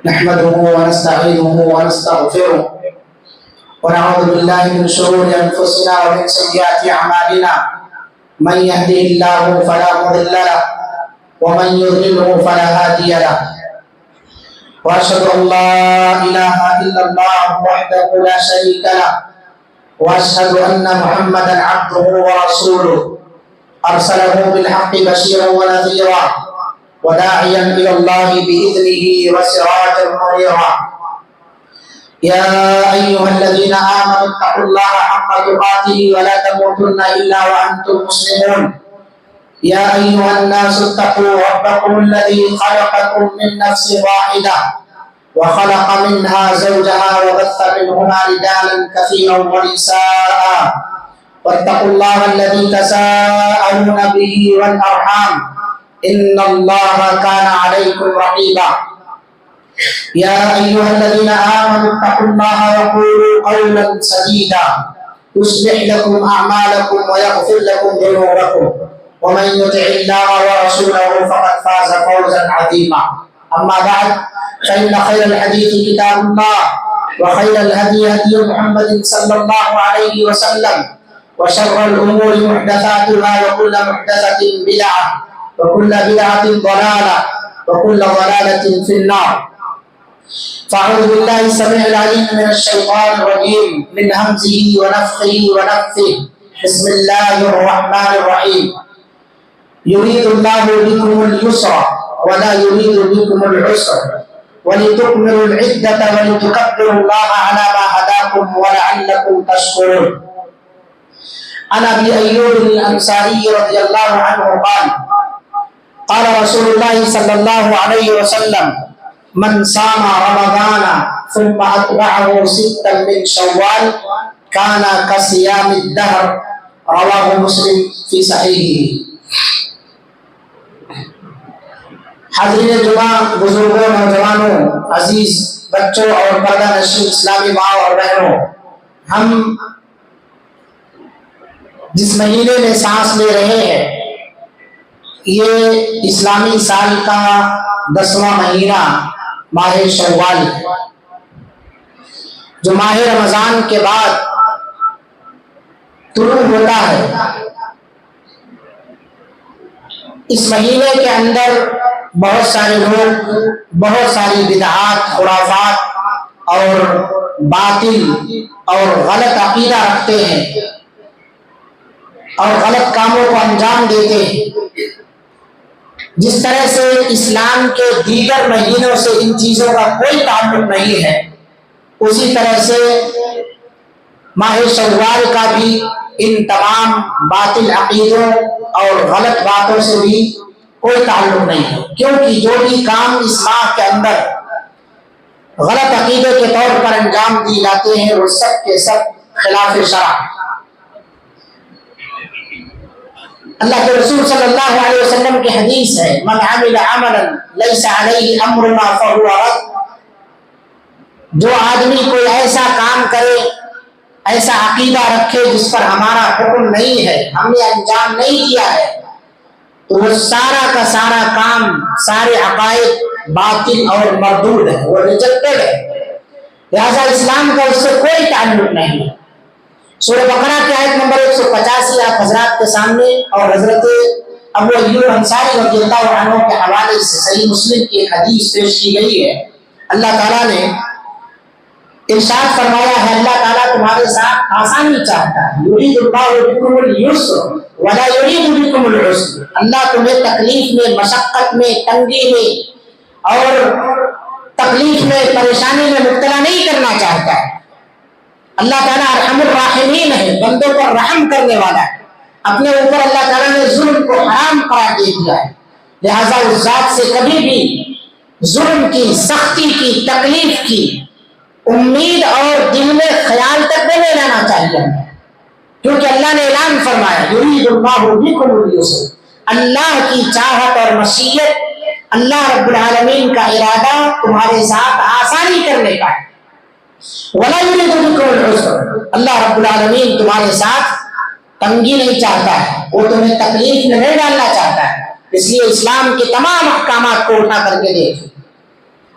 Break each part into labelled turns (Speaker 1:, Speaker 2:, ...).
Speaker 1: نحمده ونستعينه ونستغفره ونعوذ بالله من شرور أنفسنا ومن سيئات أعمالنا من يهده الله فلا مضل له ومن يضلله فلا هادي له وأشهد أن لا إله إلا الله وحده لا شريك له وأشهد أن محمدا عبده ورسوله أرسله بالحق بشيرا ونذيرا وداعيا إلى الله بإذنه وسراجا منيرا يا أيها الذين آمنوا اتقوا الله حق تقاته ولا تموتن إلا وأنتم مسلمون يا أيها الناس اتقوا ربكم الذي خلقكم من نفس واحدة وخلق منها زوجها وبث منهما رجالا كثيرا ونساء واتقوا الله الذي تساءلون به والأرحام إن الله كان عليكم رقيبا يا أيها الذين آمنوا اتقوا الله وقولوا قولا سديدا يصلح لكم أعمالكم ويغفر لكم ذنوبكم ومن يطع الله ورسوله فقد فاز فوزا عظيما أما بعد فإن خير الحديث كتاب الله وخير الهدي هدي محمد صلى الله عليه وسلم وشر الأمور محدثاتها وكل محدثة بدعة وكل بدعة ضلالة وكل ضلالة في النار فأعوذ بالله السميع العليم من الشيطان الرجيم من همزه ونفخه ونفثه بسم الله الرحمن الرحيم يريد الله بكم اليسر ولا يريد بكم العسر ولتكملوا العدة ولتكبروا الله على ما هداكم ولعلكم تشكرون. عن أبي أيوب الأنصاري رضي الله عنه قال رسول الله صلى الله عليه وسلم من صام رمضان ثم أتبعه ستا من شوال كان كصيام الدهر رواه مسلم في صحيحه. حاضرین جمعہ، بزرگوں، نوجوانوں، عزیز بچوں اور پردہ نشین اسلامی ماں اور بہنوں، ہم جس مہینے میں سانس لے رہے ہیں یہ اسلامی سال کا 10واں مہینہ ماہ شوال ہے، جو ماہ رمضان کے بعد طلوع ہوتا ہے۔ اس مہینے کے اندر بہت سارے لوگ بہت ساری بدعات، خرافات اور باطل اور غلط عقیدہ رکھتے ہیں اور غلط کاموں کو انجام دیتے ہیں۔ جس طرح سے اسلام کے دیگر مہینوں سے ان چیزوں کا کوئی تعلق نہیں ہے، اسی طرح سے ماہ شوال کا بھی ان تمام باطل عقیدوں اور غلط باتوں سے بھی کوئی تعلق نہیں ہے، کیونکہ جو بھی کام اس ماہ کے اندر غلط عقیدے کے طور پر انجام دیے جاتے ہیں وہ سب کے سب خلاف شرع۔ اللہ کے رسول صلی اللہ علیہ وسلم کی حدیث ہے من عمل عملا لیس علیہ امرنا فہو رد۔ جو آدمی کوئی ایسا کام کرے، ایسا عقیدہ رکھے جس پر ہمارا حکم نہیں ہے، ہم نے انجام نہیں دیا ہے، تو وہ سارا کا سارا کام، سارے عقائد باطل اور مردود ہے، وہ ریجیکٹڈ ہے، لہذا اسلام کا اس سے کوئی تعلق نہیں ہے۔ سورہ بقرہ کی آیت نمبر 185 آپ حضرات کے سامنے اور حضرت ابو ایوب انصاری رضی اللہ عنہ کے حوالے سے صحیح مسلم کی ایک حدیث پیش کی گئی ہے۔ اللہ تعالیٰ نے ارشاد فرمایا ہے، اللہ تعالیٰ تمہارے ساتھ آسانی چاہتا ہے، یرید اللہ بکم اليسر ولا یرید بکم العسر۔ اللہ تمہیں تکلیف میں، مشقت میں، تنگی میں اور تکلیف میں، پریشانی میں مبتلا نہیں کرنا چاہتا ہے۔ اللہ تعالیٰ ارحم الراحمین ہے، بندوں پر رحم کرنے والا ہے۔ اپنے اوپر اللہ تعالیٰ نے ظلم کو حرام قرار دے دیا ہے، لہذا اس ذات سے کبھی بھی ظلم کی، سختی کی، تکلیف کی امید اور دل میں خیال تک نہیں لانا چاہیے، کیونکہ اللہ نے اعلان فرمایا یرید اللہ بکم الیسر، اللہ کی چاہت اور مشیت، اللہ رب العالمین کا ارادہ تمہارے ساتھ آسانی کرنے کا ہے۔ ولا یرید بکم العسر، اللہ رب العالمین تمہارے ساتھ تنگی نہیں چاہتا ہے، وہ تمہیں تکلیف میں نہیں ڈالنا چاہتا ہے۔ اس لیے اسلام کے تمام احکامات کو اٹھا کر کے دیکھیں،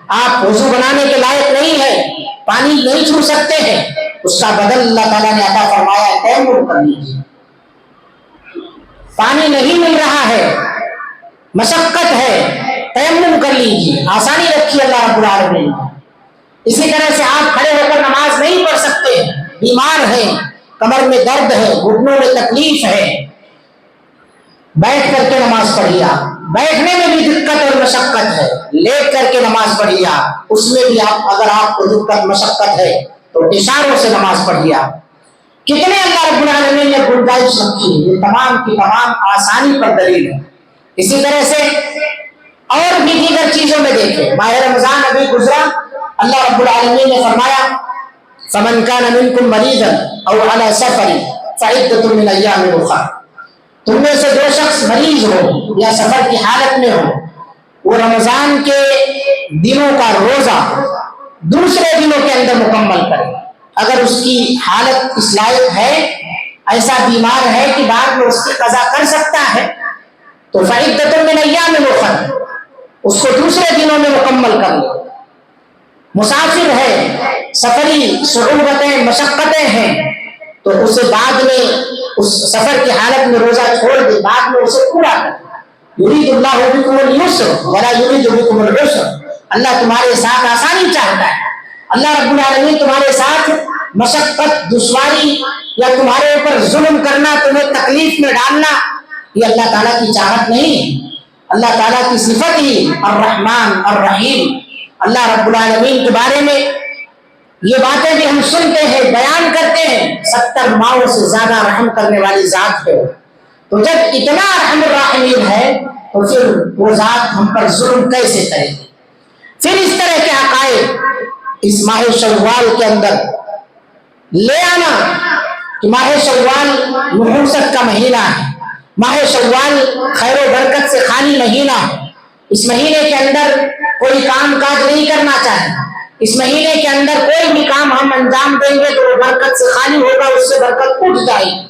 Speaker 1: آپ وضو بنانے کے لائق نہیں ہے، پانی نہیں چھو سکتے ہیں، اس کا بدل اللہ تعالیٰ نے عطا فرمایا ہے، تیمم کر لیجیے۔ پانی نہیں مل رہا ہے، مشقت ہے، تیمم کر لیجیے، آسانی رکھی اللہ رب العالمین۔ اسی طرح سے آپ کھڑے ہو کر نماز نہیں پڑھ سکتے، بیمار ہیں، کمر میں درد ہے، گھٹنوں میں تکلیف ہے، بیٹھ کر کے نماز پڑھیے۔ آپ بیٹھنے میں بھی دقت اور مشقت ہے، لیٹ کر کے نماز پڑھیے، آپ اس میں بھی اگر آپ کو دقت مشقت ہے تو اشاروں سے نماز پڑھیے۔ آپ کتنے اللہ رب العالمین نے گنجائش رکھی ہے، یہ تمام کی تمام آسانی پر دلیل ہے۔ اسی طرح سے اور بھی دیگر چیزوں میں دیکھیں، ماہ رمضان ابھی گزرا، اللہ رب العالمین نے فرمایا فَمَنْ كَانَ مِنْكُمْ مَرِيضًا أَوْ عَلَى سَفَرٍ فَعِدَّةٌ مِنْ أَيَّامٍ أُخَرَ۔ تم میں سے جو شخص مریض ہو یا سفر کی حالت میں ہو، وہ رمضان کے دنوں کا روزہ دوسرے دنوں کے اندر مکمل کرے۔ اگر اس کی حالت اس لائق ہے، ایسا بیمار ہے کہ بعد میں اس کی قضا کر سکتا ہے، تو فَعِدَّةٌ مِنْ أَيَّامٍ أُخَرَ، اس کو دوسرے دنوں میں مکمل کر لے۔ مسافر ہے، سفری صعوبتیں مشقتیں ہیں، تو اسے بعد میں اس سفر کی حالت میں روزہ چھوڑ دے، بعد میں اسے پورا کر۔ یرید اللہ بکم اليسر ولا یرید بکم العسر، اللہ تمہارے ساتھ آسانی چاہتا ہے۔ اللہ رب العالمین تمہارے ساتھ مشقت، دشواری یا تمہارے اوپر ظلم کرنا، تمہیں تکلیف میں ڈالنا، یہ اللہ تعالیٰ کی چاہت نہیں۔ اللہ تعالیٰ کی صفت ہی الرحمن الرحیم۔ اللہ رب العالمین کے بارے میں یہ باتیں بھی ہم سنتے ہیں، بیان کرتے ہیں، 70 ماؤں سے زیادہ رحم کرنے والی ذات ہے۔ تو جب اتنا رحم الراحمین ہے تو پھر وہ ذات ہم پر ظلم کیسے کرے گی؟ پھر اس طرح کے عقائد اس ماہ شوال کے اندر لے آنا کہ ماہ شوال نحوست کا مہینہ ہے، ماہ شوال خیر و برکت سے خالی مہینہ ہے، اس مہینے کے اندر کوئی کام کاج نہیں کرنا چاہیے، اس مہینے کے اندر کوئی بھی کام ہم انجام دیں گے تو وہ برکت سے خالی ہوگا، اس سے برکت اٹھ جائے گی۔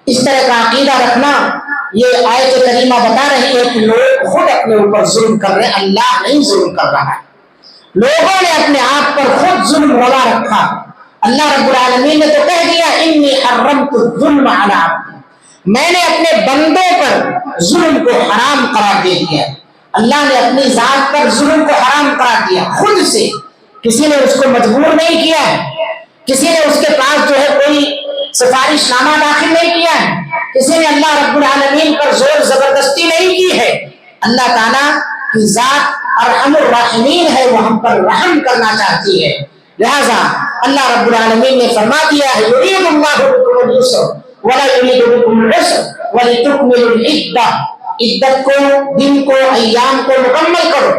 Speaker 1: اس طرح کا عقیدہ رکھنا، یہ آیت کریمہ بتا رہی ہے کہ لوگ خود اپنے اوپر ظلم کر رہے ہیں، اللہ نہیں ظلم کر رہا ہے۔ لوگوں نے اپنے آپ پر خود ظلم لگا رکھا۔ اللہ رب العالمین نے تو کہہ دیا انی حرمت الظلم علی عبدی، میں نے اپنے بندوں پر ظلم کو حرام قرار دے دیا۔ اللہ نے اپنی ذات پر ظلم کو حرام قرار دیا خود سے، کسی نے اس کو مجبور نہیں کیا ہے، کسی نے اس کے پاس جو ہے کوئی سفارش نامہ داخل نہیں کیا ہے، کسی نے اللہ رب العالمین پر زور زبردستی نہیں کی ہے۔ اللہ تعالیٰ کی ذات ارحم الراحمین ہے، وہ ہم پر رحم کرنا چاہتی ہے، لہذا اللہ رب العالمین نے فرما دیا ہے یرید اللہ بکم اليسر ولا یرید بکم العسر ولتکملوا العدہ، عدت کو، دن کو، ایام کو مکمل کرو،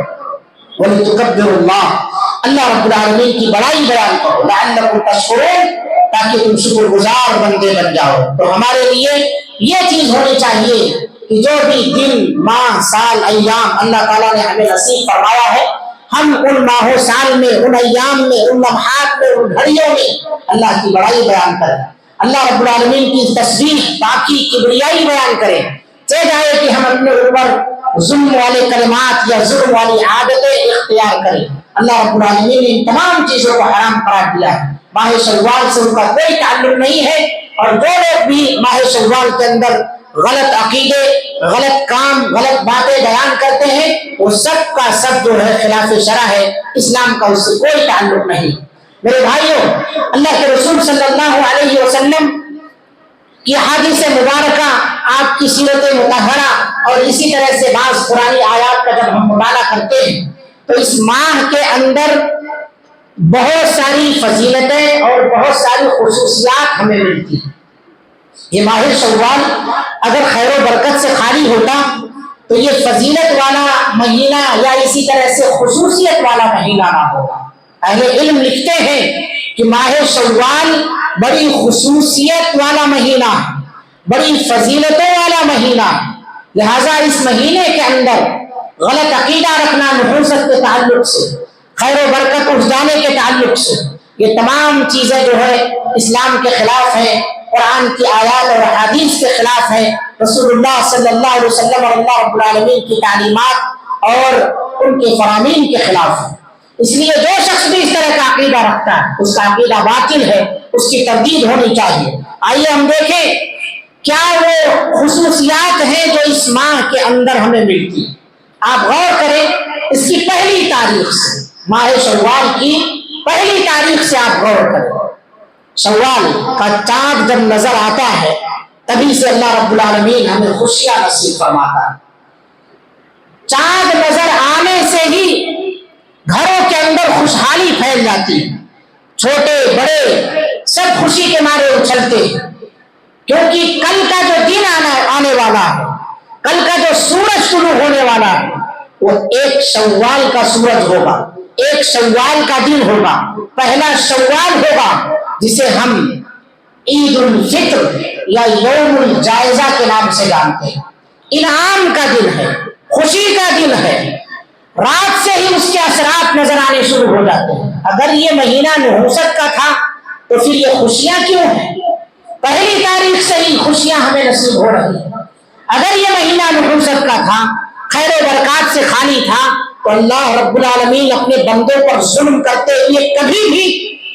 Speaker 1: وَلِتُكَبِّرُوا اللَّهَ، اللہ رب العالمین کی بڑائی بیان کرو، لعلکم تشکرون، تاکہ تم شکر گزار بندے بن جاؤ۔ تو ہمارے لیے یہ چیز ہونی چاہیے کہ جو بھی دن، ماہ، سال، ایام اللہ تعالیٰ نے ہمیں نصیب فرمایا ہے، ہم ان ماہوں سال میں، ان ایام میں، ان لمحات میں، ان گھڑیوں میں اللہ کی بڑائی بیان کریں، اللہ رب العالمین کی تسبیح، پاکی، کبریائی بیان کریں۔ چاہے جائے کہ ہم اپنے اوپر ظلم والے کلمات یا ظلم والی عادتیں اختیار کریں، اللہ رب العالمین نے ان تمام چیزوں کو حرام قرار دیا ہے۔ ماہ شوال سے ان کا کوئی تعلق نہیں ہے، اور جو لوگ بھی ماہ شوال کے اندر غلط عقیدے، غلط کام، غلط باتیں بیان کرتے ہیں، وہ سب کا سب جو ہے خلاف شرع ہے، اسلام کا اس سے کوئی تعلق نہیں۔ میرے بھائیوں، اللہ کے رسول صلی اللہ علیہ وسلم کی حدیث مبارکہ، آپ کی سیرت مطہرہ اور اسی طرح سے بعض قرآنی آیات کا جب ہم مطالعہ کرتے ہیں تو اس ماہ کے اندر بہت ساری فضیلتیں اور بہت ساری خصوصیات ہمیں ملتی ہیں۔ یہ ماہ شوال اگر خیر و برکت سے خالی ہوتا تو یہ فضیلت والا مہینہ یا اسی طرح سے خصوصیت والا مہینہ نہ ہوگا۔ اہل علم لکھتے ہیں کہ ماہ شوال بڑی خصوصیت والا مہینہ، بڑی فضیلتوں والا مہینہ، لہذا اس مہینے کے اندر غلط عقیدہ رکھنا نحوست کے تعلق سے، خیر و برکت اٹھ جانے کے تعلق سے، یہ تمام چیزیں جو ہے اسلام کے خلاف ہیں، قرآن کی آیات اور حدیث کے خلاف ہیں، رسول اللہ صلی اللہ علیہ وسلم اور اللہ رب العالمین کی تعلیمات اور ان کے فرامین کے خلاف ہیں۔ اس لیے جو شخص بھی اس طرح کا عقیدہ رکھتا ہے اس کا عقیدہ باطل ہے، اس کی تردید ہونی چاہیے۔ آئیے ہم دیکھیں کیا وہ خصوصیات ہیں جو اس ماہ کے اندر ہمیں ملتی ہیں۔ آپ غور کریں اس کی پہلی تاریخ سے، ماہ شوال کی پہلی تاریخ سے آپ غور کریں۔ شوال کا چاند جب نظر آتا ہے تبھی سے اللہ رب العالمین ہمیں خوشیاں نصیب فرماتا ہے۔ چاند نظر آنے سے ہی گھروں کے اندر خوشحالی پھیل جاتی ہے، چھوٹے بڑے سب خوشی کے مارے اچھلتے ہیں، کیونکہ کل کا جو دن آنے والا ہے، کل کا جو سورج طلوع ہونے والا ہے وہ ایک شوال کا سورج ہوگا، ایک شوال کا دن ہوگا، پہلا شوال ہوگا جسے ہم عید الفطر یا یوم الجائزہ کے نام سے جانتے ہیں۔ انعام کا دن ہے، خوشی کا دن ہے، رات سے ہی اس کے اثرات نظر آنے شروع ہو جاتے ہیں۔ اگر یہ مہینہ نحوست کا تھا تو پھر یہ خوشیاں کیوں ہیں؟ پہلی تاریخ سے ہی خوشیاں ہمیں نصیب ہو رہی ہیں۔ اگر یہ مہینہ نحوست کا تھا، خیر و برکات سے خالی تھا، تو اللہ رب العالمین اپنے بندوں پر ظلم کرتے ہوئے کبھی بھی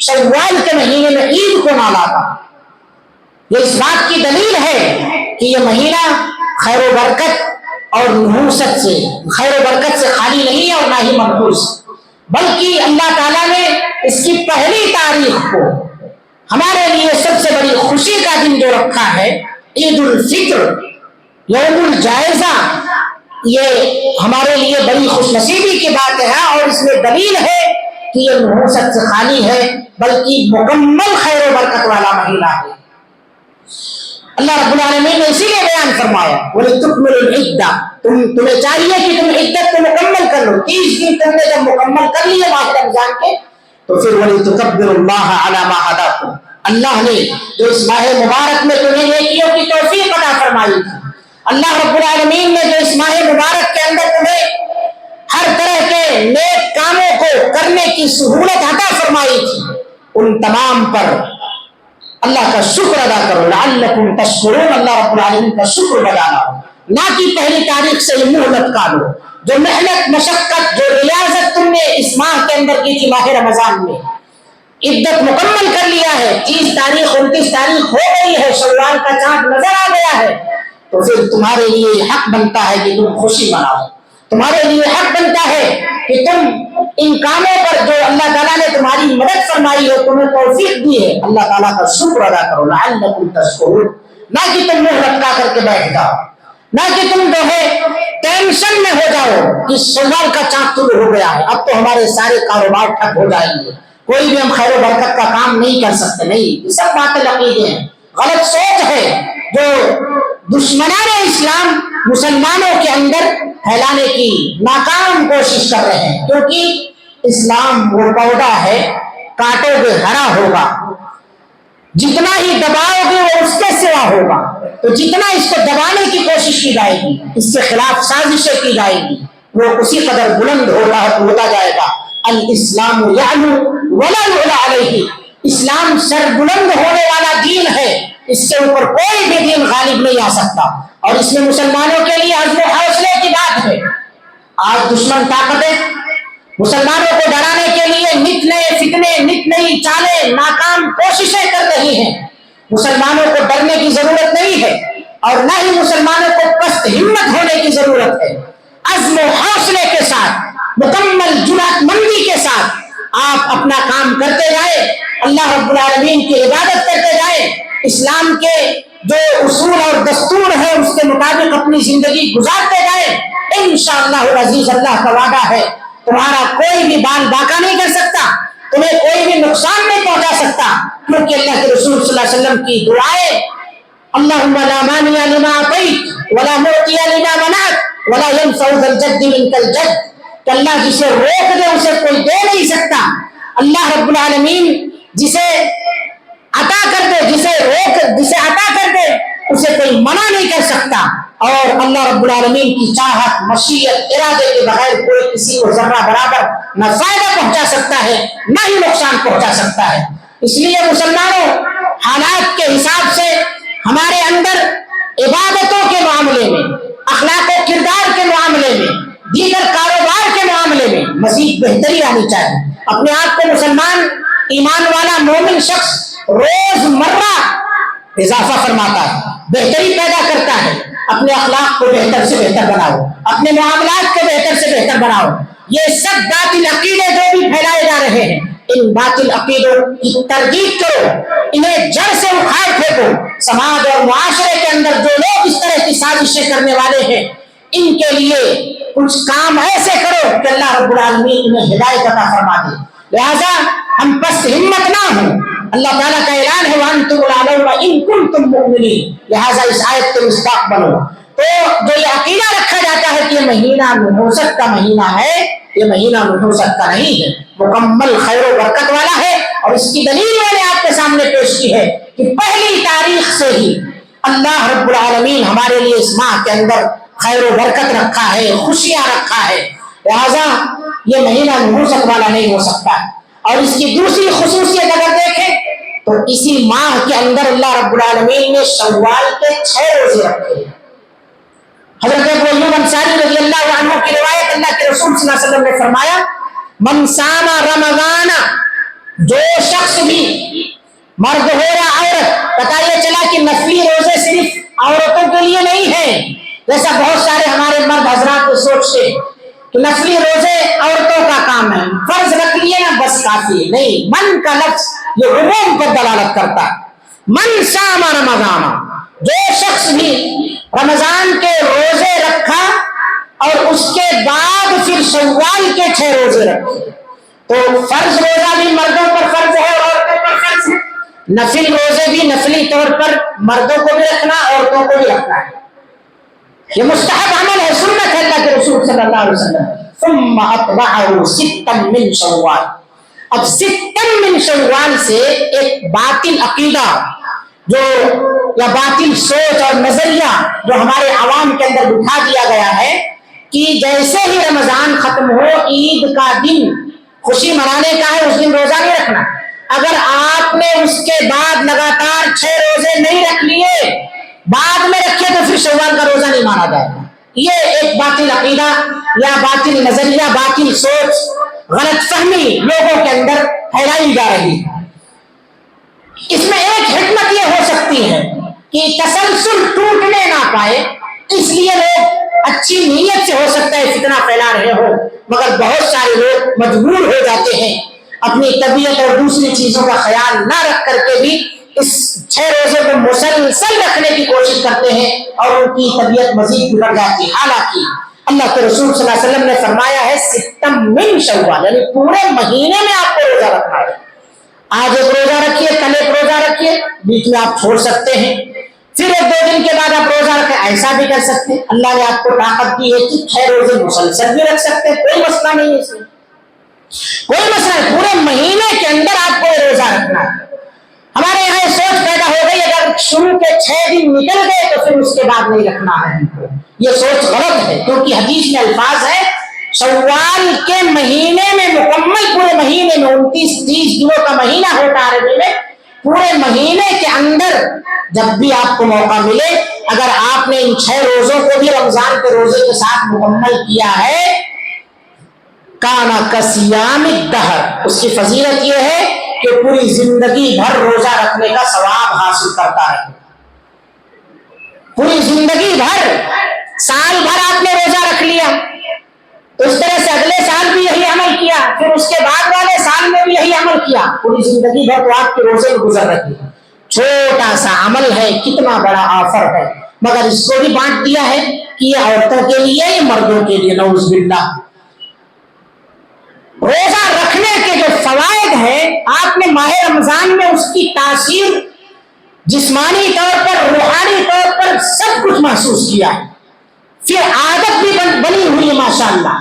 Speaker 1: شوال کے مہینے میں عید کو نہ لاتا۔ یہ اس بات کی دلیل ہے کہ یہ مہینہ خیر و برکت اور نحوست سے، خیر و برکت سے خالی نہیں ہے اور نہ ہی منحوس، بلکہ اللہ تعالیٰ نے اس کی پہلی تاریخ کو ہمارے لیے سب سے بڑی خوشی کا دن جو رکھا ہے، عید الفطر یوم الجائزہ، یہ ہمارے لیے بڑی خوش نصیبی کی بات ہے اور اس میں دلیل ہے کہ یہ نحوست سے خالی ہے بلکہ مکمل خیر و برکت والا مہینہ ہے۔ اللہ رب العالمین نے اسی لیے بیان فرمایا وَلِتُكْمِلُوا الْعِدَّةَ، تمہیں چاہیے کہ تم عدت کو مکمل کر لو۔ 30 دن تم نے جب مکمل کر لیے ماہ رمضان کے تو پھر وَلِتُكَبِّرُوا اللَّهَ عَلَى مَا هَدَاكُمْ، اللہ نے جو اس ماہ مبارک میں تمہیں نیکیوں کی توفیق عطا فرمائی تھی، اللہ رب العالمین نے جو اس ماہ مبارک کے اندر تمہیں ہر طرح کے نیک کاموں کو کرنے کی سہولت عطا فرمائی تھی، ان تمام پر اللہ کا شکر ادا کرو، لعلکم تشکرون، اللہ رب العالمین کا شکر بجانا ہو، نہ کہ پہلی تاریخ سے یہ منہ لٹکا لو۔ جو محنت مشقت جو ریاضت تم نے اس ماہ کے اندر کی تھی ماہ رمضان میں، عدت مکمل کر لیا ہے، 30 تاریخ 29 تاریخ ہو گئی ہے، شوال کا چاند نظر آ گیا ہے، تو پھر تمہارے لیے حق بنتا ہے کہ تم خوشی مناؤ، تمہارے لیے حق بنتا ہے کہ تم ان کاموں پر جو اللہ تعالیٰ نے تمہاری مدد فرمائی ہے، تمہیں توفیق دی ہے، اللہ تعالیٰ کا شکر ادا کرو، لعلکم تشکرون، نہ کہ تم منہ لٹکا کر کے بیٹھ جاؤ، نہ کہ تم جو ہے ٹینشن میں ہو جاؤ کہ شوال کا چاند طلوع ہو گیا ہے، اب تو ہمارے سارے کاروبار ٹھپ ہو جائیں گے، کوئی بھی ہم خیر و برکت کا کام نہیں کر سکتے۔ نہیں، یہ سب باتیں عقیدے ہیں، غلط سوچ ہے جو دشمنان اسلام مسلمانوں کے اندر پھیلانے کی ناکام کوشش کر رہے ہیں، کیونکہ اسلام وہ پودا ہے کاٹو گے ہرا ہوگا، جتنا ہی دباؤ گے وہ اس کے سوا ہوگا، تو جتنا اس کو دبانے کی کوشش کی جائے گی، اس کے خلاف سازشیں کی جائے گی، وہ اسی قدر بلند ہوتا جائے گا۔ الاسلام یعلو ولا یعلی علیہ، اسلام سر بلند ہونے والا دین ہے، اس کے اوپر کوئی بھی دین غالب نہیں آ سکتا، اور اس میں مسلمانوں کے لیے عزم و حوصلے کی بات ہے۔ آج دشمن طاقتیں مسلمانوں کو ڈرانے کے لیے نت نئے فتنے، نت نئی چالیں، ناکام کوششیں کر رہی ہیں۔ مسلمانوں کو ڈرنے کی ضرورت نہیں ہے اور نہ ہی مسلمانوں کو پست ہمت ہونے کی ضرورت ہے۔ عزم و حوصلے کے ساتھ، مکمل جرأت مندی کے ساتھ آپ اپنا کام کرتے جائیں، اللہ رب العالمین کی عبادت کرتے جائیں، اسلام کے جو اصول اور دستور ہے اس کے مطابق اپنی زندگی گزارتے جائیں، انشاءاللہ العزیز اللہ کا وعدہ ہے تمہارا کوئی بھی بال باقا نہیں کر سکتا، تمہیں کوئی بھی نقصان نہیں پہنچا سکتا، کیونکہ اللہ کے رسول صلی اللہ علیہ وسلم کی دعائیں اللہم لا مانع لما اعطیت ولا معطی لما منعت ولا ينفع ذا الجد منک الجد، کہ اللہ جسے روک دے اسے کوئی دے نہیں سکتا، اللہ رب العالمین جسے عطا کر دے، جسے عطا کر دے اسے کوئی منع نہیں کر سکتا، اور اللہ رب العالمین کی چاہت مشیت ارادے کے بغیر کوئی کسی کو ذرہ برابر نہ فائدہ پہنچا سکتا ہے نہ ہی نقصان پہنچا سکتا ہے۔ اس لیے مسلمانوں، حالات کے حساب سے ہمارے اندر عبادتوں کے معاملے میں، اخلاق و کردار کے معاملے میں، دیگر کاروبار کے معاملے میں مزید بہتری آنی چاہیے. اپنے آپ کو مسلمان ایمان والا مومن شخص روز مرہ اضافہ فرماتا ہے, بہتری پیدا کرتا ہے. اپنے اخلاق کو بہتر سے بہتر بناؤ, اپنے معاملات کو بہتر سے بہتر بناؤ. یہ سب باطل عقیدے جو بھی پھیلائے جا رہے ہیں, ان باطل عقیدوں کی تردید کرو, انہیں جڑ سے اکھاڑ پھینکو. سماج اور معاشرے کے اندر جو لوگ اس طرح کی سازشیں کرنے والے ہیں, ان کے لیے کچھ کام ایسے کرو کہ اللہ رب العالمین انہیں ہدایت عطا فرما دے. لہذا ہم پست ہمت نہ ہوں. اللہ تعالیٰ کا اعلان ہے وَأَنْتُمُ الْأَعْلَوْنَ إِن كُنتُم مُؤْمِنِينَ. لہذا اس آیت کے مصداق بنو. تو جو یہ عقیدہ رکھا جاتا ہے کہ یہ مہینہ نحوست کا مہینہ ہے, یہ مہینہ نحوست کا نہیں ہے, مکمل خیر و برکت والا ہے. اور اس کی دلیل میں نے آپ کے سامنے پیش کی ہے کہ پہلی تاریخ سے ہی اللہ رب العالمین ہمارے لیے اس ماہ کے اندر خیر و برکت رکھا ہے, خوشیاں رکھا ہے. لہذا یہ مہینہ نحوست والا نہیں ہو سکتا. اور اس کی دوسری خصوصیت اگر دیکھیں تو اسی ماہ کے اندر اللہ رب العالمین نے شوال کے 6 روزے رکھے. حضرت ابو ایوب انصاری رضی اللہ عنہ کی روایت, اللہ کے رسول صلی اللہ علیہ وسلم نے فرمایا من صام رمضان, جو شخص بھی مرد ہو یا عورت, پتہ یہ چلا کہ نفلی روزے صرف عورتوں کے لیے نہیں ہیں جیسا بہت سارے ہمارے مرد حضرات سوچتے کہ نفلی روزے عورتوں کا کام ہے, فرض رکھ لیے نا بس کافی ہے. نہیں, من کا لفظ یہ عموم پر دلالت کرتا ہے. من صام رمضان, جو شخص بھی رمضان کے روزے رکھا اور اس کے بعد پھر شوال کے 6 روزے رکھے, تو فرض روزہ بھی مردوں پر فرض ہے اور عورتوں پر فرض ہے. نفل روزے بھی نفلی طور پر مردوں کو بھی رکھنا, عورتوں کو بھی رکھنا ہے. یہ مستحب عمل ہے, سنت ہے اللہ کے رسول صلی اللہ علیہ وسلم. ثم اتبعه ستا من شوال. اب ستا من شوال سے ایک باطل عقیدہ جو یا باطل سوچ اور نظریہ جو ہمارے عوام کے اندر بٹھا دیا گیا ہے کہ جیسے ہی رمضان ختم ہو, عید کا دن خوشی منانے کا ہے, اس دن روزہ نہیں رکھنا. اگر آپ نے اس کے بعد لگاتار 6 روزے نہیں رکھ لیے, بعد میں رکھے تو پھر شوال کا روزہ نہیں مانا جائے گا. یہ ایک باطل عقیدہ یا باطل نظریہ, باطل سوچ, غلط فہمی لوگوں کے اندر پھیلائی جا رہی ہے. اس میں ایک حکمت یہ ہو سکتی ہے کہ تسلسل ٹوٹنے نہ پائے, اس لیے لوگ اچھی نیت سے ہو سکتا ہے فتنہ پھیلا رہے ہو, مگر بہت سارے لوگ مجبور ہو جاتے ہیں, اپنی طبیعت اور دوسری چیزوں کا خیال نہ رکھ کر کے بھی اس 6 روزے کو مسلسل رکھنے کی کوشش کرتے ہیں اور ان کی طبیعت مزید بگڑ جاتی ہے. حالانکہ اللہ کے رسول صلی اللہ علیہ وسلم نے فرمایا ہے ستم من شوال, یعنی پورے مہینے میں آپ کو روزہ رکھنا ہے. آج ایک روزہ رکھیے, کل ایک روزہ رکھیے, بیچ میں آپ چھوڑ سکتے ہیں, پھر 1-2 دن کے بعد آپ روزہ رکھیں, ایسا بھی کر سکتے ہیں. اللہ نے آپ کو طاقت دی ہے کہ 6 روزے مسلسل بھی رکھ سکتے ہیں, کوئی مسئلہ نہیں ہے اس میں, کوئی مسئلہ نہیں. پورے مہینے کے اندر آپ کو روزہ رکھنا ہے. ہمارے یہاں یہ سوچ پیدا ہو گئی اگر شروع کے 6 دن نکل گئے تو پھر اس کے بعد نہیں رکھنا ہے. یہ سوچ غلط ہے, کیونکہ حدیث میں الفاظ ہے شوال کے مہینے میں, مکمل پورے مہینے میں 29-30 دنوں کا مہینہ ہوتا ہے عربی میں, پورے مہینے کے اندر جب بھی آپ کو موقع ملے, اگر آپ نے ان 6 روزوں کو بھی رمضان کے روزے کے ساتھ مکمل کیا ہے, کانا کسیام الدہر, اس کی فضیلت یہ ہے کہ پوری زندگی بھر روزہ رکھنے کا ثواب حاصل کرتا ہے. پوری زندگی بھر, سال بھر آپ نے روزہ رکھ لیا تو اس طرح سے اگلے سال بھی یہی عمل کیا, پھر اس کے بعد والے سال میں بھی یہی عمل کیا, پوری زندگی بھر تو آپ کے روزے میں گزر رہی ہے. چھوٹا سا عمل ہے, کتنا بڑا آفر ہے, مگر اس کو بھی بانٹ دیا ہے کہ یہ عورتوں کے لیے, یہ مردوں کے لیے. نعوذ باللہ. روزہ رکھنے کے جو فوائد ہیں, آپ نے ماہ رمضان میں اس کی تاثیر جسمانی طور پر, روحانی طور پر سب کچھ محسوس کیا ہے. پھر عادت بھی بنی ہوئی ہے ماشاءاللہ,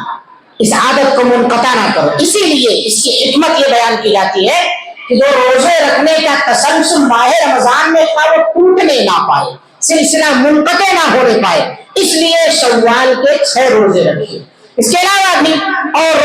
Speaker 1: اس عادت کو منقطع نہ کرو. اسی لیے اس کی حکمت یہ بیان کی جاتی ہے کہ جو روزے رکھنے کا تسلسل ماہ رمضان میں تھا وہ ٹوٹنے نہ پائے, سلسلہ منقطع نہ ہونے پائے, اس لیے شوال کے 6 روزے رکھے. اس کے علاوہ بھی اور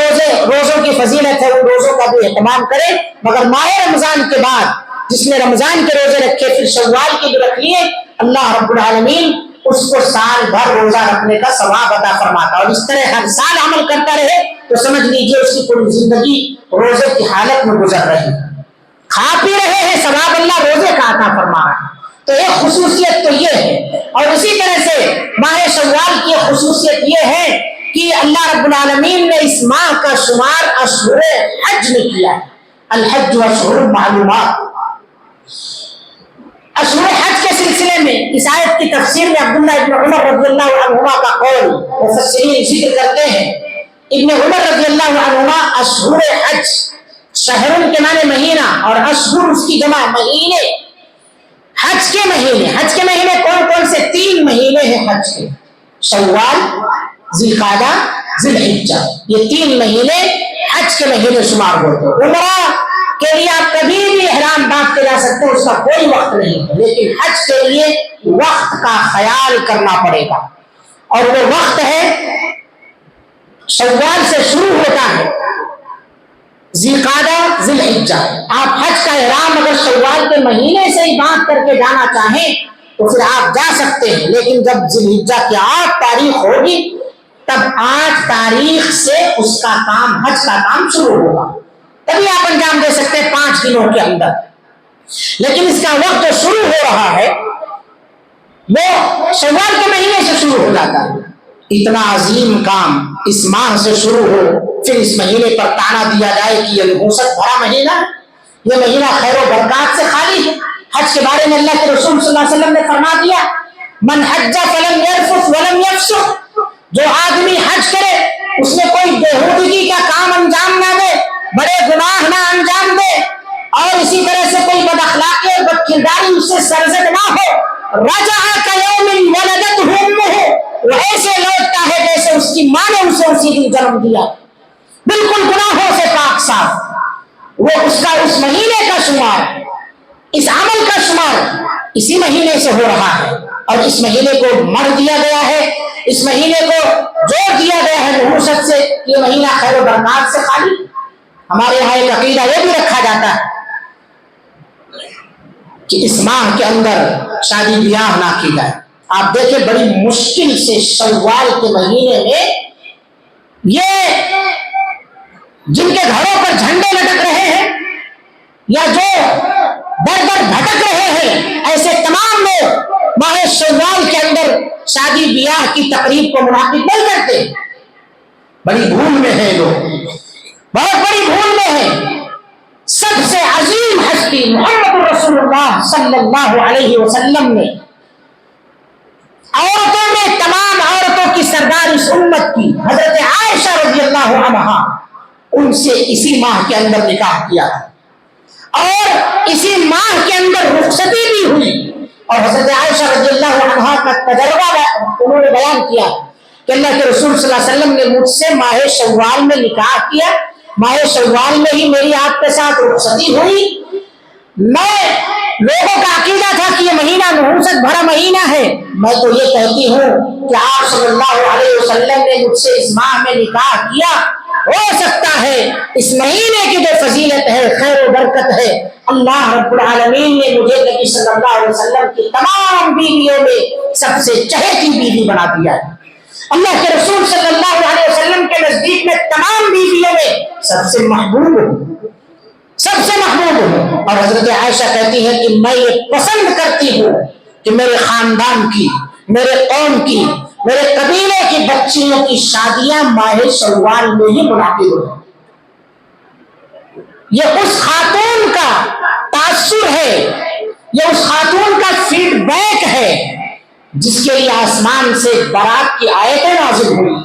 Speaker 1: روزوں کی فضیلت ہے, ان روزوں کا بھی اہتمام کریں. مگر ماہ رمضان کے بعد جس نے رمضان کے روزے رکھے پھر شوال کے بھی رکھ لیے, اللہ رب العالمین اس کو سال بھر روزہ رکھنے کا ثواب عطا فرماتا, اور اس طرح ہر سال عمل کرتا رہے
Speaker 2: تو سمجھ لیجیے اس کی پوری زندگی روزے کی حالت میں گزر رہی ہے، کھا پی رہے ہیں، ثواب اللہ روزے کا عطا فرما رہا ہے۔ تو ایک خصوصیت تو یہ ہے، اور اسی طرح سے ماہ شوال کی خصوصیت یہ ہے کہ اللہ رب العالمین نے اس ماہ کا شمار اشہر حج میں کیا ہے۔ الحج اشہر معلومات، اشہر حج کے سلسلے میں اس آیت کی تفسیر میں عبداللہ ابن عمر رضی اللہ عنہما کا قول مفسرین ذکر کرتے ہیں۔ ابن عمر رضی اللہ عنہما اشہر حج، شہرن کے معنی مہینہ اور اشہر اس کی جمع مہینے، حج کے مہینے کون کون سے؟ 3 مہینے ہیں حج کے، شوال، ذی القعدہ، ذی الحجہ، یہ 3 مہینے حج کے مہینے شمار ہوتے ہیں۔ عمرہ کے لیے آپ کبھی بھی احرام باندھ کے جا سکتے ہیں، اس کا کوئی وقت نہیں ہے، لیکن حج کے لیے وقت کا خیال کرنا پڑے گا، اور وہ وقت ہے شوال سے شروع ہوتا ہے، ذی القعدہ، ذی الحجہ۔ آپ حج کا احرام اگر شوال کے مہینے سے ہی باندھ کر کے جانا چاہیں تو پھر آپ جا سکتے ہیں، لیکن جب ذی الحجہ کی 8 تاریخ ہوگی تب 8 تاریخ سے اس کا کام، حج کا کام شروع ہوگا، تبھی آپ انجام دے سکتے ہیں 5 دنوں کے اندر۔ لیکن اس کا وقت جو شروع ہو رہا ہے وہ شوال کے مہینے سے شروع ہو جاتا ہے۔ اتنا عظیم کام اس ماہ سے شروع ہو، پھر اس مہینے پر تانا دیا جائے کہ یہ نحوست بھرا مہینہ، یہ مہینہ خیر و برکات سے خالی ہے۔ حج کے بارے میں اللہ کے رسول صلی اللہ علیہ وسلم نے فرما دیا، من حج فلم یرفث ولم یفسق، جو آدمی حج کرے اس میں کوئی بےہودگی کا کام انجام نہ دے، بڑے گناہ نہ انجام دے، اور اسی طرح سے کوئی بد اخلاقی اور بد کرداری اس سے سرزد نہ ہو، رجع کیوم ولدتہ امہ، وہ ایسے لوٹتا ہے جیسے اس کی ماں نے اسے اسی دن جنم دیا، بالکل گناہوں سے پاک صاف۔ وہ اس کا اس مہینے کا شمار، اس عمل کا شمار اسی مہینے سے ہو رہا ہے، اور اس مہینے کو مر دیا گیا ہے، اس مہینے کو جوڑ دیا گیا ہے نحوست سے، یہ مہینہ خیر و برکات سے خالی۔ ہمارے یہاں ایک عقیدہ یہ بھی رکھا جاتا ہے کہ اس ماہ کے اندر شادی بیاہ نہ کی جائے۔ آپ دیکھیں بڑی مشکل سے شوال کے مہینے میں یہ جن کے گھروں پر جھنڈے لٹک رہے ہیں یا جو در در بھٹک رہے ہیں، ایسے تمام لوگ ماہ شوال کے اندر شادی بیاہ کی تقریب کو منعقد نہیں کرتے۔ بڑی بھول میں ہیں لوگ، بہت بڑی بھول میں ہیں۔ سب سے عظیم ہستی محمد رسول اللہ صلی اللہ علیہ وسلم نے عورتوں میں تمام عورتوں کی سردار اس امت کی حضرت عائشہ رضی اللہ عنہا، ان سے اسی ماہ کے اندر نکاح کیا تھا، اور اسی ماہ کے اندر رخصتی بھی ہوئی، اور حضرت عائشہ رضی اللہ عنہا کا تجربہ انہوں نے بیان کیا کہ اللہ کے رسول صلی اللہ علیہ وسلم نے مجھ سے ماہ شوال میں نکاح کیا، ماہ شوال میں ہی میری آپ کے ساتھ رخصتی ہوئی۔ میں لوگوں کا عقیدہ تھا کہ یہ مہینہ نحوست بھرا مہینہ ہے، میں تو یہ کہتی ہوں کہ آپ صلی اللہ علیہ وسلم نے مجھ سے اس ماہ میں نکاح کیا، ہو سکتا ہے اس مہینے کی جو فضیلت ہے، خیر و برکت ہے، اللہ رب العالمین نے مجھے نبی صلی اللہ علیہ وسلم کی تمام بیویوں میں سب سے چہیتی بیوی بنا دیا ہے۔ اللہ کے رسول صلی اللہ علیہ وسلم کے نزدیک میں تمام بیویوں میں سب سے محبوب ہوں، سب سے محبوب ہوں۔ اور حضرت عائشہ کہتی ہے کہ میں یہ پسند کرتی ہوں کہ میرے خاندان کی، میرے قوم کی، میرے قبیلے کی بچیوں کی شادیاں ماہ شوال میں ہی منعقد ہوں۔ یہ اس خاتون کا تاثر ہے، یہ اس خاتون کا فیڈ بیک ہے جس کے لیے آسمان سے برات کی آیتیں نازل ہوئی،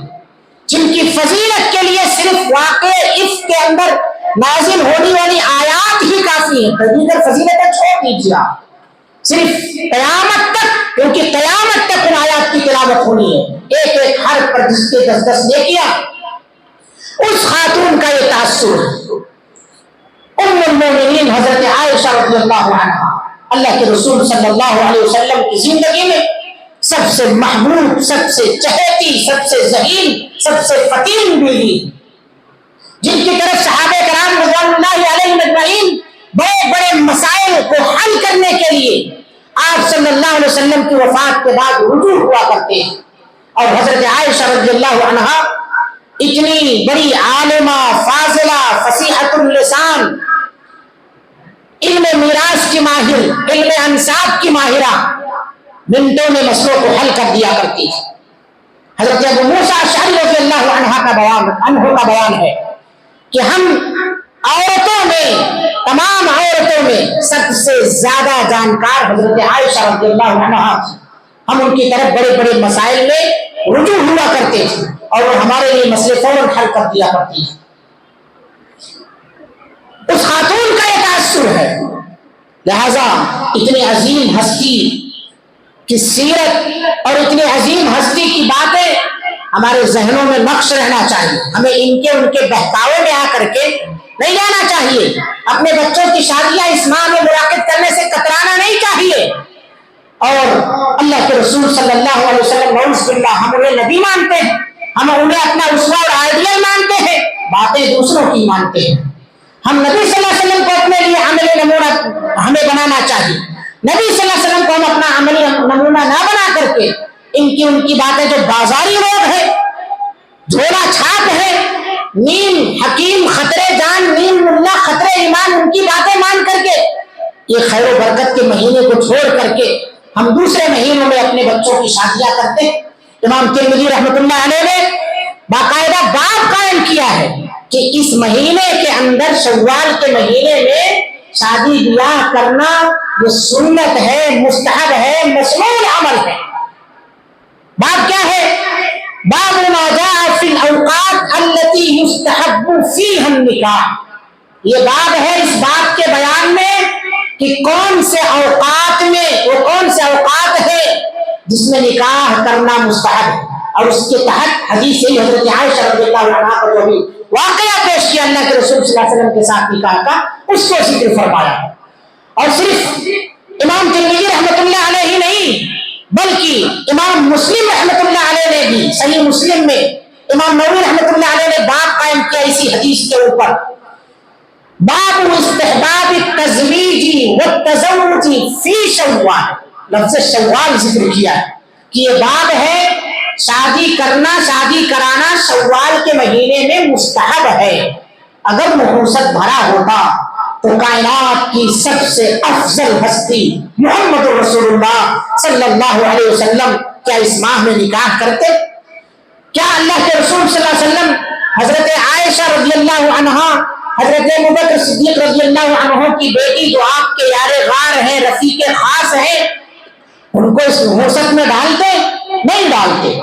Speaker 2: جن کی فضیلت کے لیے صرف واقع عفق کے اندر نازل ہونے والی آیات ہی کافی ہیں، دیگر فضیلتیں چھوڑ دیجیے آپ، صرف قیامت تک، کیونکہ قیامت تک ان آیات کی تلاوت ہونی ہے، ایک ایک حرف پر جس کے 10 نیکیاں، اس خاتون کا یہ تاثر ہے۔ ام المومنین حضرت عائشہ رضی اللہ عنہا، اللہ کے رسول صلی اللہ علیہ وسلم کی زندگی میں سب سے محبوب، سب سے چہیتی، سب سے ذہین، سب سے فتین بیوی، جن کی طرف صحابہ کرام رضوان اللہ علیہم اجمعین بڑے بڑے مسائل کو حل کرنے کے لیے آپ صلی اللہ علیہ وسلم کی وفات کے بعد رجوع ہوا کرتے ہیں۔ اور حضرت عائشہ رضی اللہ عنہا اتنی بڑی عالمہ فاضلہ فصیحۃ اللسان، علم میراث کی ماہر، علم انساب کی ماہرہ، منٹوں میں مسئلوں کو حل کر دیا کرتی ہے۔ حضرت ابو موسیٰ اشعری رضی اللہ عنہ کا بیان ہے کہ ہم عورتوں میں، تمام عورتوں میں سب سے زیادہ جانکار حضرت عائشہ رضی اللہ عنہ، ہم ان کی طرف بڑے بڑے مسائل میں رجوع ہوا کرتے تھے اور وہ ہمارے لیے مسئلے فوراً حل کر دیا کرتی ہے۔ اس خاتون کا یہ تاثر ہے، لہذا اتنی عظیم ہستی کی سیرت اور اتنی عظیم ہستی کی باتیں ہمارے ذہنوں میں نقش رہنا چاہیے۔ ہمیں ان کے بہکاوے میں آ کر کے نہیں جانا چاہیے، اپنے بچوں کی شادیاں اس ماہ میں منعقد کرنے سے کترانا نہیں چاہیے۔ اور اللہ کے رسول صلی اللہ علیہ وسلم نعوذ باللہ، ہم انہیں نبی مانتے ہیں، ہم انہیں اپنا اسوہ اور آئیڈیل مانتے ہیں، باتیں دوسروں کی مانتے ہیں۔ ہم نبی صلی اللہ علیہ وسلم کو اپنے لیے عملی نمونہ ہمیں بنانا چاہیے۔ نبی صلی اللہ علیہ وسلم کو ہم اپنا عملی نمونہ نہ بنا کر کے ان کی باتیں جو بازاری لوگ ہے، جھولا چھاپ ہے، نیم حکیم خطرے جان، نیم ملا خطرے ایمان، ان کی باتیں مان کر کے یہ خیر و برکت کے مہینے کو چھوڑ کر کے ہم دوسرے مہینوں میں اپنے بچوں کی شادیاں کرتے۔ امام ترمذی رحمۃ اللہ علیہ نے باقاعدہ باب قائم کیا ہے کہ اس مہینے کے اندر، شوال کے مہینے میں شادی بیاہ کرنا یہ سنت ہے، مستحب ہے، مسنون عمل ہے۔ باب کیا ہے؟ باب ما جاء فی الاوقات التي یستحب فیہا النکاح۔ یہ باب ہے اس بات کے بیان میں کہ کون سے اوقات میں، وہ کون سے اوقات ہے جس میں نکاح کرنا مستحب ہے، اور اس کے تحت حدیث ہے حضرت عائشہ رضی اللہ عنہا کا جو بھی واقعہ پیش کیا اللہ کے رسول صلی اللہ علیہ وسلم کے ساتھ نکاح کا، اس کو ذکر فرمایا۔ اور صرف امام ترمذی رحمۃ اللہ علیہ ہی نہیں، بلکہ امام مسلم رحمۃ اللہ علیہ نے بھی صحیح مسلم میں، امام نووی رحمۃ اللہ علیہ نے باب قائم کیا اسی حدیث کے اوپر، باب استحباب التزویج والتزوج فی شوال، لفظ شوال ذکر کیا ہے کہ یہ باب ہے شادی کرنا، شادی کرانا شوال کے مہینے میں مستحب ہے۔ اگر نحوست بھرا ہوتا تو کائنات کی سب سے افضل ہستی محمد رسول اللہ صلی اللہ علیہ وسلم کیا اس ماہ میں نکاح کرتے؟ کیا اللہ کے رسول صلی اللہ علیہ وسلم حضرت عائشہ رضی اللہ عنہا، حضرت ابوبکر صدیق رضی اللہ عنہ کی بیٹی جو آپ کے یار غار ہیں، رفیق خاص ہیں، ان کو اس نحوست میں ڈالتے؟ نہیں ڈالتے۔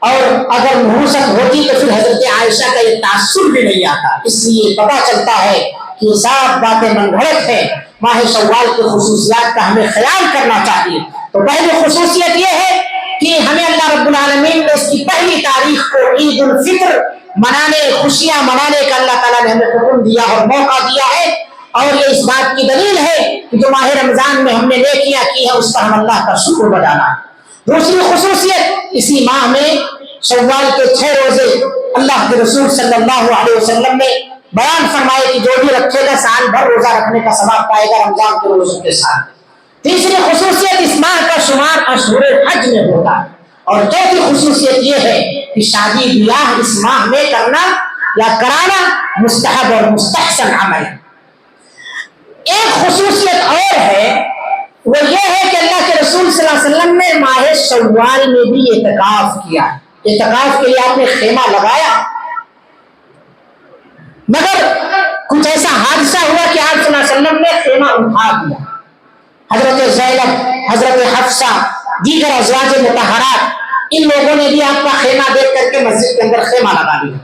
Speaker 2: اور اگر نحوست ہوتی تو پھر حضرت عائشہ کا یہ تاثر بھی نہیں آتا۔ اس لیے پتہ چلتا ہے کہ سب باتیں من گھڑت ہیں۔ ماہ شوال کی خصوصیات کا ہمیں خیال کرنا چاہیے۔ تو پہلی خصوصیت یہ ہے کہ ہمیں اللہ رب العالمین نے اس کی پہلی تاریخ کو عید الفطر منانے، خوشیاں منانے کا اللہ تعالیٰ نے ہمیں حکم دیا اور موقع دیا ہے، اور یہ اس بات کی دلیل ہے کہ جو ماہ رمضان میں ہم نے نیکیاں کی ہیں اس پر ہم اللہ کا شکر بجانا ہے۔ دوسری خصوصیت، اسی ماہ میں شوال کے 6 روزے اللہ کے رسول صلی اللہ علیہ وسلم نے بیان فرمائے کہ جو بھی رکھے گا سال بھر روزہ رکھنے کا ثواب پائے گا رمضان کے روزوں کے ساتھ۔ تیسری خصوصیت، اس ماہ کا شمار اشہر حج میں ہوتا ہے۔ اور چوتھی خصوصیت یہ ہے کہ شادی بیاہ اس ماہ میں کرنا یا کرانا مستحب اور مستحسن عمل ہے۔ ایک خصوصیت اور ہے، وہ یہ ہے کہ اللہ کے رسول صلی اللہ علیہ وسلم نے ماہ شوال میں بھی اعتکاف کیا۔ اعتکاف کے لیے آپ نے خیمہ لگایا، مگر کچھ ایسا حادثہ ہوا کہ آپ صلی اللہ علیہ وسلم نے خیمہ اٹھا دیا۔ حضرت زینب، حضرت حفصہ، دیگر ازواج مطہرات، ان لوگوں نے بھی آپ کا خیمہ دیکھ کر کے مسجد کے اندر خیمہ لگا دیا۔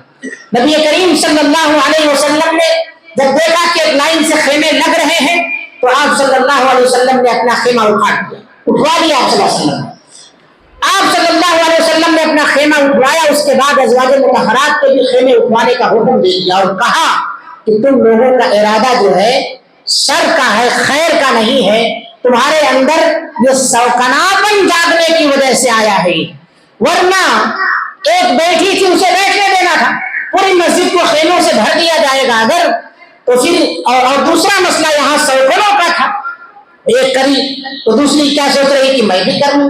Speaker 2: نبی کریم صلی اللہ علیہ وسلم نے جب دیکھا کہ ایک لائن سے خیمے لگ رہے ہیں تو آپ صلی اللہ علیہ وسلم نے اپنا خیمہ اٹھوا لیا۔ آپ صلی اللہ علیہ وسلم نے اپنا خیمہ اٹھوایا، اس کے بعد ازواج مطہرات کو بھی خیمے اٹھوانے کا حکم دے دیا اور کہا کہ تم لوگوں کا ارادہ جو ہے شر کا ہے، خیر کا نہیں ہے، تمہارے اندر یہ سوکناپن جاگنے کی وجہ سے آیا ہے، ورنہ ایک بیٹھی تھی اسے بیٹھنے دینا تھا، پوری مسجد کو خیموں سے بھر دیا جائے گا اگر تو پھر اور دوسرا مسئلہ یہاں سوکنوں کا تھا، ایک کری تو دوسری کیا سوچ رہی کہ میں بھی کروں،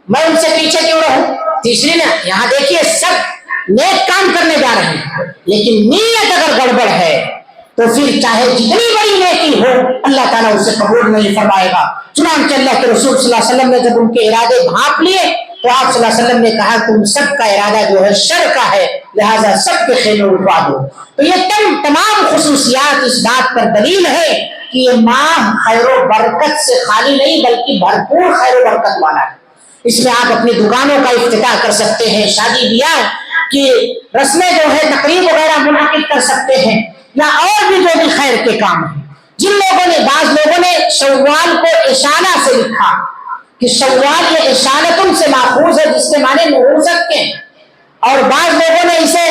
Speaker 2: میں ان سے پیچھے کیوں رہوں، تیسری نے یہاں دیکھیے سب نیک کام کرنے جا رہے ہیں لیکن نیت اگر گڑبڑ ہے تو پھر چاہے جتنی بڑی نیکی ہو اللہ تعالیٰ اسے قبول نہیں فرمائے گا. چنانچہ اللہ کے رسول صلی اللہ علیہ وسلم نے جب ان کے ارادے بھانپ لیے تو آپ صلی اللہ علیہ وسلم نے کہا تم سب کا ارادہ جو ہے شر کا ہے لہذا سب کے خیمے اٹھوا دو. تو یہ تمام خصوصیات اس بات پر دلیل ہے کہ یہ ماہ خیر و برکت سے خالی نہیں بلکہ بھرپور خیر و برکت والا ہے. اس میں آپ اپنی دکانوں کا افتتاح کر سکتے ہیں, شادی بیاہ کی رسمیں جو ہے تقریب وغیرہ منعقد کر سکتے ہیں, یا اور بھی جو بھی خیر کے کام ہیں. جن لوگوں نے بعض لوگوں نے شوال کو اشالہ سے لکھا کہ شوال یہ اشالتن سے ماخوذ ہے جس کے معنی نحوست کے, اور بعض لوگوں نے اسے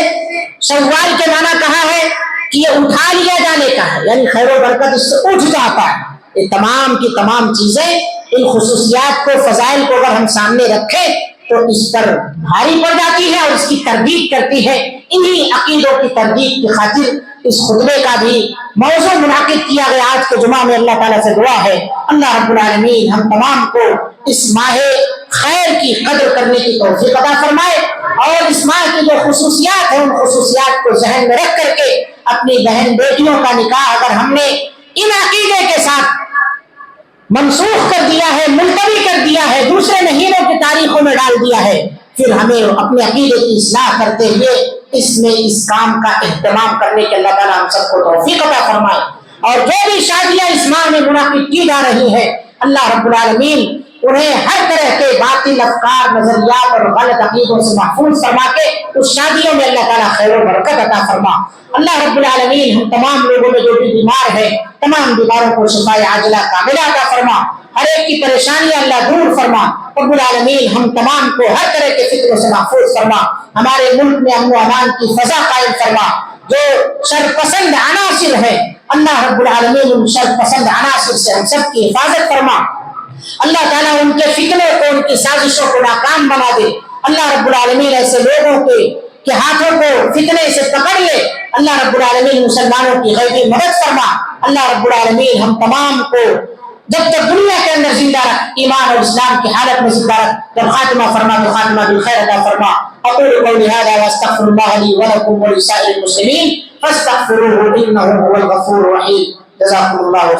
Speaker 2: شوال کے معنی کہا ہے کہ یہ اٹھا لیا جانے کا ہے یعنی خیر و برکت اس سے اٹھ جاتا ہے. یہ تمام کی تمام چیزیں ان خصوصیات کو فضائل کو اگر ہم سامنے رکھیں تو اس پر بھاری پڑ جاتی ہے اور اس کی تردید کرتی ہے. انہی عقیدوں کی تردید کی خاطر اس خطبے کا بھی موضوع منعقد کیا گیا. آج کے جمعہ میں اللہ تعالیٰ سے دعا ہے اللہ رب العالمین ہم تمام کو اس ماہ خیر کی قدر کرنے کی توفیق عطا فرمائے, اور اس ماہ کی جو خصوصیات ہیں ان خصوصیات کو ذہن میں رکھ کر کے اپنی بہن بیٹیوں کا نکاح اگر ہم نے ان عقیدے کے ساتھ منسوخ کر دیا ہے, ملتوی کر دیا ہے, دوسرے مہینوں کی تاریخوں میں ڈال دیا ہے, پھر ہمیں اپنے عقیدے کی اصلاح کرتے ہوئے اس کام کا اہتمام کرنے کے اللہ تعالیٰ ہم سب کو توفیق عطا فرمائے. اور جو بھی شادیاں اس ماہ میں منعقد کی جا رہی ہیں اللہ رب العالمین انہیں ہر طرح کے باطل افکار, نظریات اور غلط عقیدوں سے محفوظ فرما کے اس شادیوں میں اللہ تعالیٰ خیر و برکت عطا فرما. اللہ رب العالمین ہم تمام لوگوں میں جو بھی بیمار ہے تمام بیماروں کو شفاء عاجلہ کاملہ عطا فرما, ہر ایک کی پریشانیاں اللہ دور فرما. رب العالمین ہم تمام کو ہر طرح کے فکروں سے محفوظ فرما, ہمارے ملک میں امن و امان کی فضا قائم فرما. جو شرپسند عناصر ہے اللہ رب العالمین ان شرپسند عناصر سے ہم سب کی حفاظت فرما. اللہ تعالیٰ ان کے فتنوں کو, ان کی سازشوں کو ناکام بنا دے. اللہ رب العالمین ایسے لوگوں کے ہاتھوں کو فتنے سے پکڑ لے. اللہ رب العالمین مسلمانوں کی غیبی مدد فرما. اللہ رب العالمین ہم تمام کو جب تک دنیا کے اندر زندہ رکھ, ایمان اور اسلام کی حالت میں زندہ رکھ, جب خاتمہ فرما تو خاتمہ بالخیر عطا فرما. اقول قولی هذا واستغفر الله لي ولكم ولسائر المسلمين فاستغفروه انه هو الغفور الرحيم. جزاكم الله